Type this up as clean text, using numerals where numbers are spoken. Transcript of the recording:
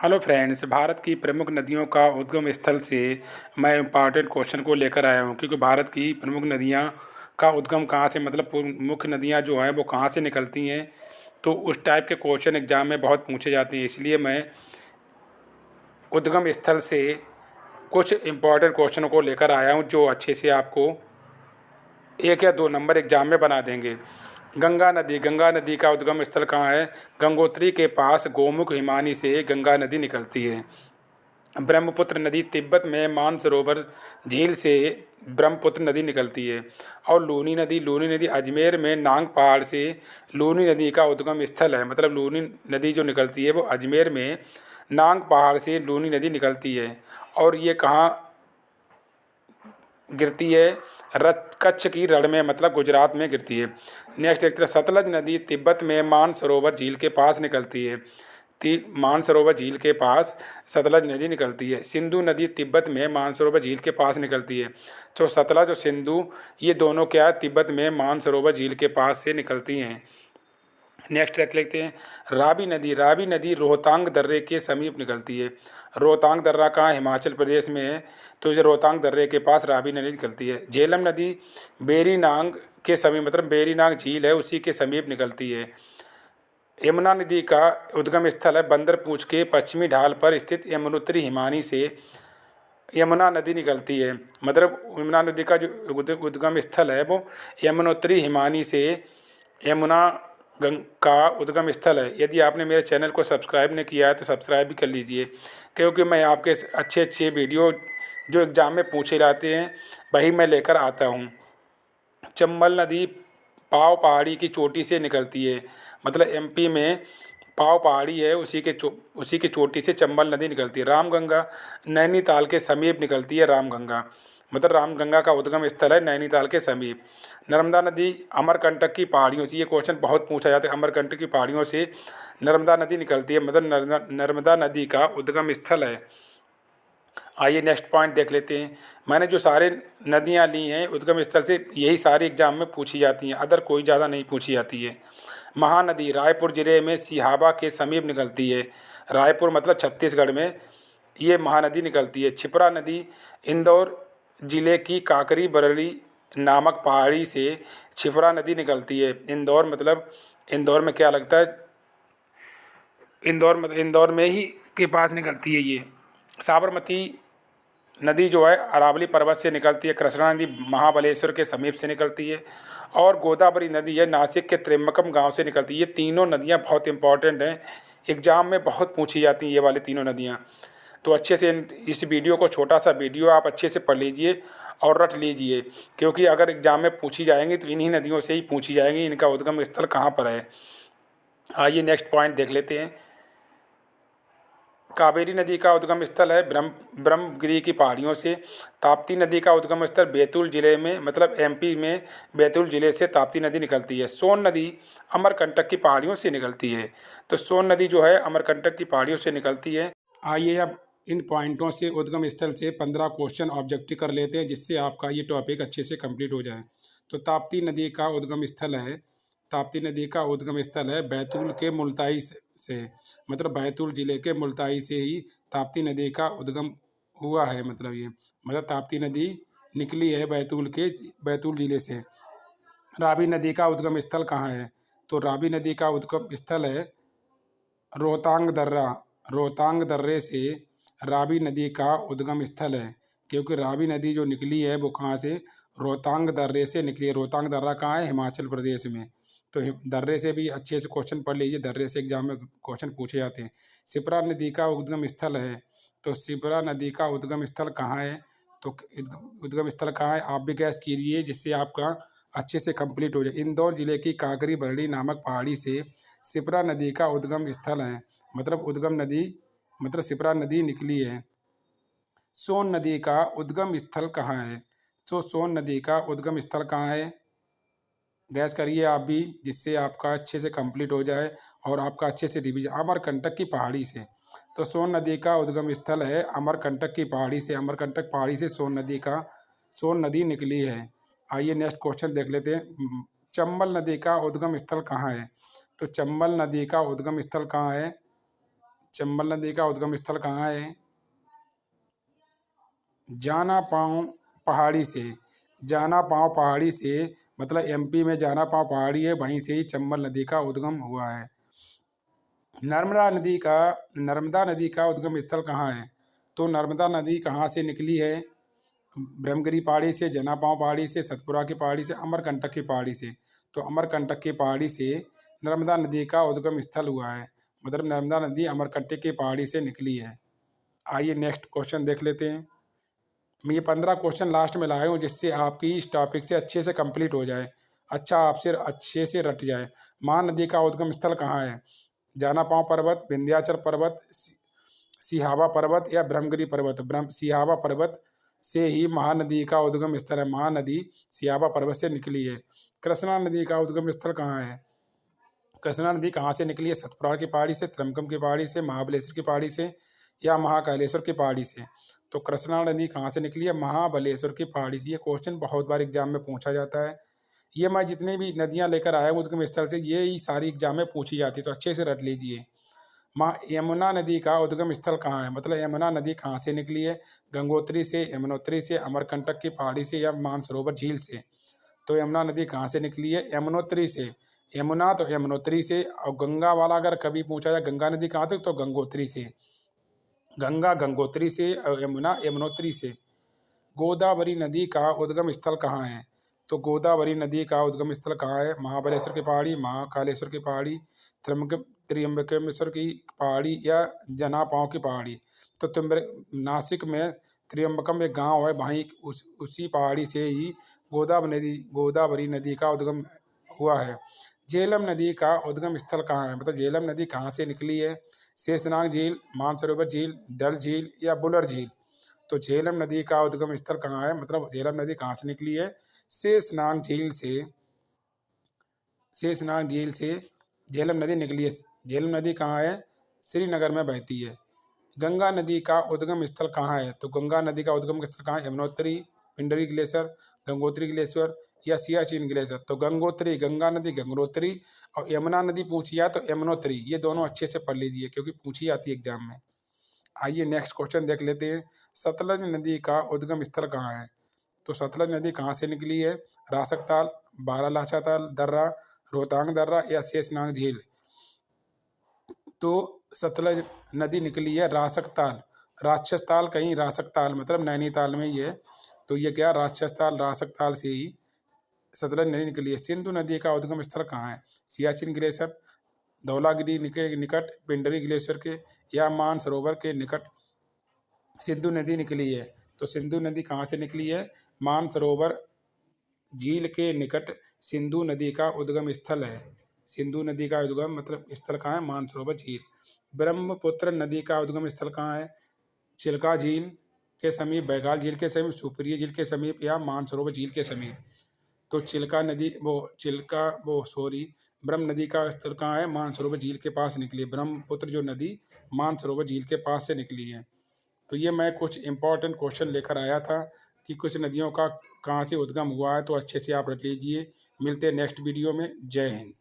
Hello friends, Bharat की प्रमुख नदियों का उद्गम स्थल से मैं इम्पॉर्टेंट क्वेश्चन को लेकर आया हूँ क्योंकि भारत की प्रमुख नदियाँ का उद्गम कहाँ से मतलब मुख्य नदियाँ जो हैं वो कहाँ से निकलती हैं। तो उस टाइप के क्वेश्चन एग्जाम में बहुत पूछे जाते हैं, इसलिए मैं उद्गम स्थल से कुछ इम्पॉर्टेंट क्वेश्चनों को लेकर आया हूँ जो अच्छे से आपको 1 या 2 नंबर एग्जाम में बना देंगे। गंगा नदी का उद्गम स्थल कहाँ है? गंगोत्री के पास गोमुख हिमानी से गंगा नदी निकलती है। ब्रह्मपुत्र नदी तिब्बत में मानसरोवर झील से ब्रह्मपुत्र नदी निकलती है। और लूनी नदी अजमेर में नांग पहाड़ से लूनी नदी का उद्गम स्थल है। मतलब लूनी नदी जो निकलती है वो अजमेर में नांग पहाड़ से लूनी नदी निकलती है। और ये कहाँ गिरती है? कच्छ की रण में, मतलब गुजरात में गिरती है। नेक्स्ट देखते हैं, सतलज नदी तिब्बत में मानसरोवर झील के पास निकलती है। मानसरोवर झील के पास सतलज नदी निकलती है। सिंधु नदी तिब्बत में मानसरोवर झील के पास निकलती है। तो सतलज और सिंधु ये दोनों क्या है? तिब्बत में मानसरोवर झील के पास से निकलती हैं। नेक्स्ट देख लेते हैं, रावी नदी रोहतांग दर्रे के समीप निकलती है। रोहतांग दर्रा कहाँ? हिमाचल प्रदेश में है। तो ये रोहतांग दर्रे के पास रावी नदी निकलती है। झेलम नदी बेरीनांग के समीप, मतलब बेरीनांग झील है उसी के समीप निकलती है। यमुना नदी का उद्गम स्थल है बंदरपूंछ के पश्चिमी ढाल पर स्थित यमुनोत्री हिमानी से यमुना नदी निकलती है। मतलब यमुना नदी का जो उद्गम स्थल है वो यमुनोत्री हिमानी से यमुना का उद्गम स्थल है। यदि आपने मेरे चैनल को सब्सक्राइब नहीं किया है तो सब्सक्राइब भी कर लीजिए, क्योंकि मैं आपके अच्छे अच्छे वीडियो जो एग्ज़ाम में पूछे जाते हैं वही मैं लेकर आता हूँ। चंबल नदी पाव पहाड़ी की चोटी से निकलती है। मतलब एमपी में पाव पहाड़ी है, उसी की चोटी से चंबल नदी निकलती है। रामगंगा नैनीताल के समीप निकलती है। रामगंगा मतलब रामगंगा का उद्गम स्थल है नैनीताल के समीप। नर्मदा नदी अमरकंटक की पहाड़ियों से, ये क्वेश्चन बहुत पूछा जाता है, अमरकंटक की पहाड़ियों से नर्मदा नदी निकलती है। मतलब नर्मदा नदी का उद्गम स्थल है। आइए नेक्स्ट पॉइंट देख लेते हैं। मैंने जो सारे नदियाँ ली हैं उद्गम स्थल से, यही सारी एग्जाम में पूछी जाती हैं, अदर कोई ज़्यादा नहीं पूछी जाती है। महानदी रायपुर जिले में सिहाबा के समीप निकलती है। रायपुर मतलब छत्तीसगढ़ में ये महानदी निकलती है। छिपरा नदी इंदौर जिले की काकरी बरली नामक पहाड़ी से छिपरा नदी निकलती है। इंदौर मतलब इंदौर में क्या लगता है? इंदौर में ही के पास निकलती है ये। साबरमती नदी जो है अरावली पर्वत से निकलती है। कृष्णा नदी महाबलेश्वर के समीप से निकलती है। और गोदावरी नदी है नासिक के त्रिम्बकम गांव से निकलती है। ये तीनों नदियां बहुत इंपॉर्टेंट हैं, एग्जाम में बहुत पूछी जाती हैं ये वाली तीनों नदियां। तो अच्छे से इस वीडियो को, छोटा सा वीडियो आप अच्छे से पढ़ लीजिए और रट लीजिए, क्योंकि अगर एग्जाम में पूछी जाएंगी तो इन्हीं नदियों से ही पूछी जाएंगी, इनका उद्गम स्थल कहाँ पर है। आइए नेक्स्ट पॉइंट देख लेते हैं। कावेरी नदी का उद्गम स्थल है ब्रह्मगिरी की पहाड़ियों से। ताप्ती नदी का उद्गम स्थल बैतूल जिले में, मतलब एमपी में बैतूल जिले से ताप्ती नदी निकलती है। सोन नदी अमरकंटक की पहाड़ियों से निकलती है। तो सोन नदी जो है अमरकंटक की पहाड़ियों से निकलती है। आइए अब इन पॉइंटों से उद्गम स्थल से 15 क्वेश्चन ऑब्जेक्टिव कर लेते हैं, जिससे आपका ये टॉपिक अच्छे से कंप्लीट हो जाए। तो ताप्ती नदी का उद्गम स्थल है, ताप्ती नदी का उद्गम स्थल है बैतूल के मुल्ताई से, मतलब बैतूल जिले के मुल्ताई से ही ताप्ती नदी का उद्गम हुआ है। मतलब ताप्ती नदी निकली है बैतूल जिले से। रावी नदी का उद्गम स्थल कहाँ है? तो रावी नदी का उद्गम स्थल है रोहतांग दर्रा। रोहतांग दर्रे से रावी नदी का उद्गम स्थल है, क्योंकि रावी नदी जो निकली है वो कहाँ से? रोहतांग दर्रे से निकली है। रोहतांग दर्रा कहाँ है? हिमाचल प्रदेश में। तो दर्रे से भी अच्छे से क्वेश्चन पढ़ लीजिए, दर्रे से एग्जाम में क्वेश्चन पूछे जाते हैं। शिप्रा नदी का उद्गम स्थल है। तो शिप्रा नदी का उद्गम स्थल कहाँ है? तो उद्गम स्थल कहाँ है आप भी गैस कीजिए, जिससे आपका अच्छे से कंप्लीट हो जाए। इंदौर जिले की काकरी बरड़ी नामक पहाड़ी से शिप्रा नदी का उद्गम स्थल है। मतलब शिप्रा नदी निकली है। सोन नदी का उद्गम स्थल कहाँ है? तो सोन नदी का उद्गम स्थल कहाँ है? गैस करिए आप भी, जिससे आपका अच्छे से कंप्लीट हो जाए और आपका अच्छे से रिवीजन। अमरकंटक की पहाड़ी से, तो सोन नदी का उद्गम स्थल है अमरकंटक की पहाड़ी से। अमरकंटक पहाड़ी से सोन नदी निकली है। आइए नेक्स्ट क्वेश्चन देख लेते हैं। चंबल नदी का उद्गम स्थल कहाँ है? तो चंबल नदी का उद्गम स्थल कहाँ है? चंबल नदी का उद्गम स्थल कहाँ है? जाना पाँव पहाड़ी से। जाना पाँव पहाड़ी से मतलब एमपी में जाना पाँव पहाड़ी है, वहीं से ही चंबल नदी का उद्गम हुआ है। नर्मदा नदी का उद्गम स्थल कहाँ है? तो नर्मदा नदी कहाँ से निकली है? ब्रह्मगिरी पहाड़ी से, जनापांव पहाड़ी से, सतपुरा की पहाड़ी से, अमरकंटक की पहाड़ी से। तो अमरकंटक की पहाड़ी से नर्मदा नदी का उद्गम स्थल हुआ है, मतलब नर्मदा नदी अमरकंटक की पहाड़ी से निकली है। आइए नेक्स्ट क्वेश्चन देख लेते हैं। मैं ये 15 क्वेश्चन लास्ट में लाया हूँ जिससे आपकी इस टॉपिक से अच्छे से कंप्लीट हो जाए, अच्छा आपसे अच्छे से रट जाए। महानदी का उद्गम स्थल कहाँ है? जानापांव पर्वत, विंध्याचल पर्वत, सिहावा पर्वत या ब्रह्मगिरी पर्वत? सिहावा पर्वत से ही महानदी का उद्गम स्थल है। महानदी सिहावा पर्वत से निकली है। कृष्णा नदी का उद्गम स्थल कहाँ है? कृष्णा नदी कहाँ से निकली है? सतपुड़ा की पहाड़ी से, त्रंबकम की पहाड़ी से, महाबलेश्वर की पहाड़ी से या महाकालेश्वर की पहाड़ी से? तो कृष्णा नदी कहाँ से निकली है? महाबलेश्वर की पहाड़ी से। ये क्वेश्चन बहुत बार एग्जाम में पूछा जाता है। ये मैं जितनी भी नदियाँ लेकर आया हूँ उद्गम स्थल से, ये ही सारी एग्जाम में पूछी जाती है, तो अच्छे से रट लीजिए। यमुना नदी का उद्गम स्थल कहाँ है? मतलब यमुना नदी कहाँ से निकली है? गंगोत्री से, यमुनोत्री से, अमरकंटक की पहाड़ी से या मानसरोवर झील से? तो यमुना नदी कहाँ से निकली है? यमुनोत्री से। यमुना तो यमुनोत्री से, और गंगा वाला अगर कभी पूछा जाए गंगा नदी कहाँ से, तो गंगोत्री से। गंगा गंगोत्री से और यमुना यमुनोत्री से। गोदावरी नदी का उद्गम स्थल कहाँ है? तो गोदावरी नदी का उद्गम स्थल कहाँ है? महाबलेश्वर की पहाड़ी, महाकालेश्वर की पहाड़ी, त्र्यंबकेश्वर की पहाड़ी या जनापांव की पहाड़ी? तो नासिक में त्र्यंबकम एक गांव है, वहीं उसी पहाड़ी से ही गोदावरी नदी का उद्गम हुआ है। झेलम नदी का उद्गम स्थल कहाँ है? मतलब झेलम नदी कहाँ से निकली है? शेषनाग झील, मानसरोवर झील, डल झील या बुलर झील? तो झेलम नदी का उद्गम स्थल कहाँ है? मतलब झेलम नदी कहाँ से निकली है? शेषनाग झील से। शेषनाग झील से झेलम नदी निकली है। झेलम नदी कहाँ है? श्रीनगर में बहती है। गंगा नदी का उद्गम स्थल कहाँ है? तो गंगा नदी का उद्गम स्थल कहाँ है? यमुनोत्री, पिंडरी ग्लेशियर, गंगोत्री ग्लेशियर या सियाचिन ग्लेशियर? तो गंगोत्री, गंगा नदी गंगोत्री, और यमुना नदी पूछी है तो यमुनोत्री। ये दोनों अच्छे से पढ़ लीजिए क्योंकि पूछी आती है एग्जाम में। आइए नेक्स्ट क्वेश्चन देख लेते हैं। सतलज नदी का उद्गम स्थल कहाँ है? तो सतलज नदी कहाँ से निकली है? रासकताल, बारालाचा ताल दर्रा, रोहतांग दर्रा या शेषनाग झील? तो सतलज नदी निकली है रासकताल। राक्षसताल कहीं रासकताल मतलब नैनीताल में ही है। तो ये क्या, राक्षसताल रासकताल से ही सतलज नदी निकली है। सिंधु नदी का उद्गम स्थल कहाँ है? सियाचिन ग्लेशियर, धौलागिरी के निकट, पिंडरी ग्लेशियर के या मानसरोवर के निकट सिंधु नदी निकली है। तो सिंधु नदी कहाँ से निकली है? मानसरोवर झील के निकट सिंधु नदी का उद्गम स्थल है। सिंधु नदी का उद्गम मतलब स्थल कहाँ है? मानसरोवर झील। ब्रह्मपुत्र नदी का उद्गम स्थल कहाँ है? चिल्का झील के समीप, बैगाल झील के समीप, सुपरिया झील के समीप या मानसरोवर झील के समीप? तो ब्रह्म नदी का स्थल कहाँ है? मानसरोवर झील के पास निकली। ब्रह्मपुत्र जो नदी मानसरोवर झील के पास से निकली है। तो ये मैं कुछ इंपॉर्टेंट क्वेश्चन लेकर आया था कि कुछ नदियों का कहाँ से उद्गम हुआ है, तो अच्छे से आप रख लीजिए। मिलते हैं नेक्स्ट वीडियो में। जय हिंद।